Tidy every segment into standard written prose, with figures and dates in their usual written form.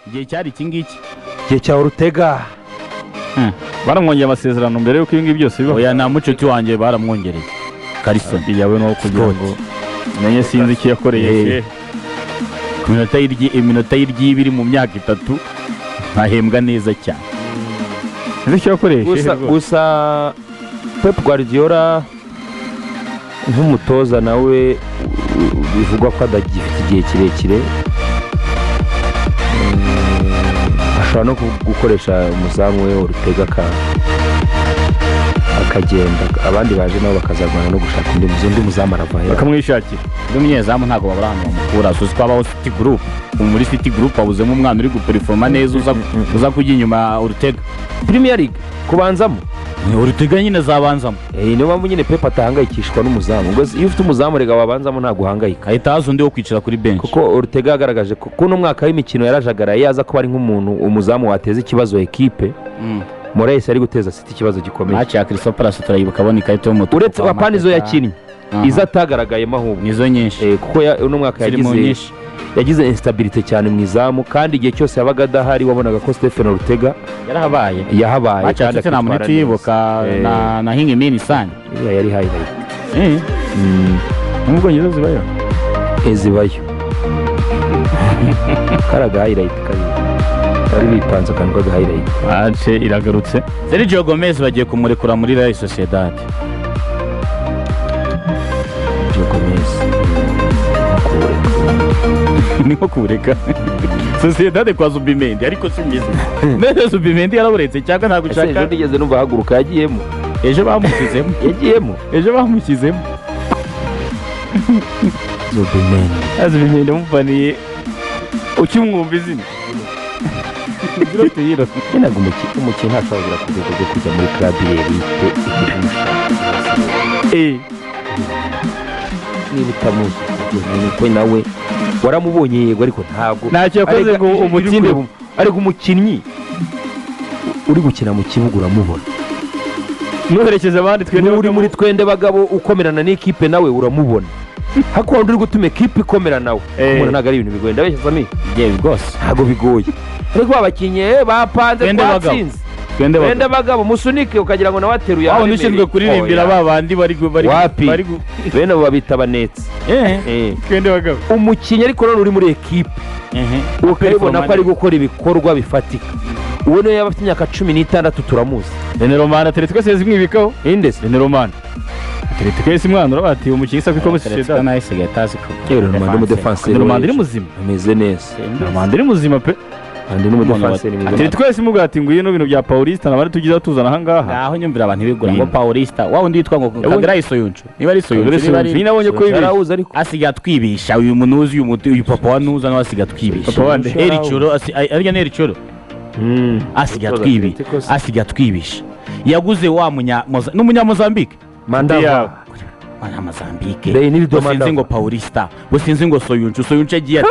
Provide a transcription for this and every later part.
igihe cyari iki ngiki igihe cya Ortega baramwongeye amasezerano mbere yuko ibingibi byose bibaho. Oya nta mucuti wanjye baramwongereye Carson yawe no kugira ngo menye sinzi iki yakoreye ku minota y'ibiri mu myaka 3 ntahembwa neza cyane. Nicyo yakoresheje gusa Pep Guardiola nk'umutoza nawe bivugwa ko adagifite igihe kirekire, ashobora no gukoresha umuzamu we Ortega akagenda, abandi baje nabo bakazarwana no gushaka undi muzamu aravahe bakamwishakira. Undi munyezamu ntabwo babura ahantu bamukura, so twabaho City Group, muri City Group abuzemo umwana uri guperforma neza uza kujya inyuma Ortega. Premier League kubanzamo Ortega nyine zabanzamo. Niyo mpamvu nyine Pep atahangayikishwa n'umuzamu, ngo iyo ufite umuzamu rega wabanzamo nta guhangayika, ahita haza undi wo kwicara kuri bench, kuko Ortega yagaragaje ko kuno mwaka w'imikino yarajagaraye yaza kuba ari nk'umuntu umuzamu wateza ikibazo equipe. Moraes ari guteza City ikibazo gikomeye. Match ya Crystal Palace turayibuka abona ikarita y'umutuku, uretse apanizo yakinnye iza atagaragayemo ahubwo nizo nyinshi, kuko uno mwaka yagize instability cyane mu izamu, kandi igihe cyose yabaga adahari wabonaga ko Stephen Ortega yahabaye kandi nta muntu twibuka na Hingimini Sane yari highlight nubwo nyizo zibayo karaga highlight kari bipanze kandi ko highlight ace iragarutse. Sergio Gomez bagiye kumurekura muri Real Sociedad. Niko kureka Sociedad kwa Zubimendi ariko simbizi neza Zubimendi yaraburetse cyangwa nta gushaka. Ejo nigeze numva haguruka yagiyemo, ejo bamushyizemo Zubimendi mufaniye ukimwumva izina ntabwo umukino ntashobora kujya muri club niba utamuzi nuko nawe waramubonye yego, ariko ntabwo ntacyo yakoze ngo umutsinde, ariko umukinnyi uri gukina mu kibuga uramubona, nuherekeza abandi uri muri twende bagabo ukomerana n'ikipe nawe uramubona, hakundi uri gutuma ikipe ikomera nawe umuntu ntabwo ari ibintu bigoye. Ndabeshya Sami rwose ntabwo bigoye, ariko babakinye bapanze twatsinze twende bagabo musunike ukagira ngo nawe ateruye aho nishinzwe kuririmbira babandi bari bene abo babita banetse twende bagabo umukinnyi, ariko none uri muri ekipe ukabibona ko ari gukora ibikorwa bifatika. uwo niyo yaba afite imyaka 16 turamuzi. René Román Atletico se zimwibikaho indese René Román Atletico ese mwana urabati umukinnyi isa kwiko Sociedad nayo isigaye tazi ko René Román mu defense Román iri muzima ameze neza, Román iri muzima pe andi no mu defense ni Atletico ese mugati ngo ibintu bya Paulista nabari tugiza tuzana hangaha aho nyumvira abantu bigura ngo Paulista wa undi yitwa ngo Kagrai Soyuncu niba ari Soyuncu ni nabonye ko yarahuza, ariko asiga twibisha uyu munuzi uyu papa wa nuza no asiga twibisha papa wande Erichoro arya Erichoro asiga twibisha yaguze wa n'umunyamozambique Mandava Mozambique sinzi ngo Paulista sinzi ngo Soyuncu agiye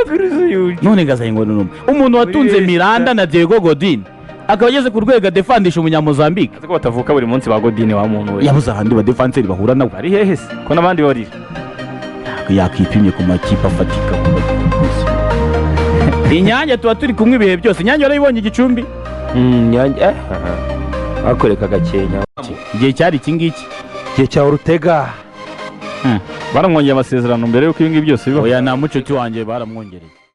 none ngazaye ngo umuntu watunze Miranda na Diego Godin akaba ageze ku rwego defendisha umunyamozambique, ko batavuka buri munsi ba Godin wa muntu we yabuze ahandi ba defenseur bahura nawe ari hehe se ko nabandi bari yakipimye ku makipe afatika Inyange tuba turi kumwe ibihe byose. Inyange warayibonye Igicumbi Inyange bakoreka gakenya igihe cyari iki ngiki igihe cya Ortega baramwongeye amasezerano mbere yuko ibingibi byose bibaho. Oya nta mucuti wanjye baramwongereye.